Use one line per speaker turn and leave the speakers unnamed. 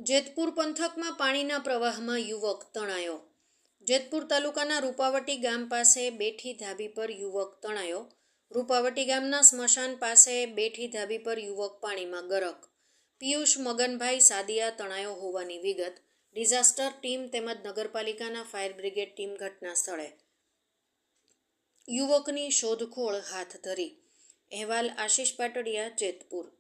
જેતપુર પંથકમાં પાણીના પ્રવાહમાં યુવક તણાયો. જેતપુર તાલુકાના રૂપાવટી ગામ પાસે બેઠી ધાબી પર યુવક તણાયો. રૂપાવટી ગામના સ્મશાન પાસે બેઠી ધાબી પર યુવક પાણીમાં ગરક. પિયુષ મગનભાઈ સાદિયા તણાયો હોવાની વિગત. ડિઝાસ્ટર ટીમ તેમજ નગરપાલિકાના ફાયર બ્રિગેડ ટીમ ઘટના સ્થળે. યુવકની શોધખોળ હાથ ધરી. અહેવાલ આશિષ પાટડિયા, જેતપુર.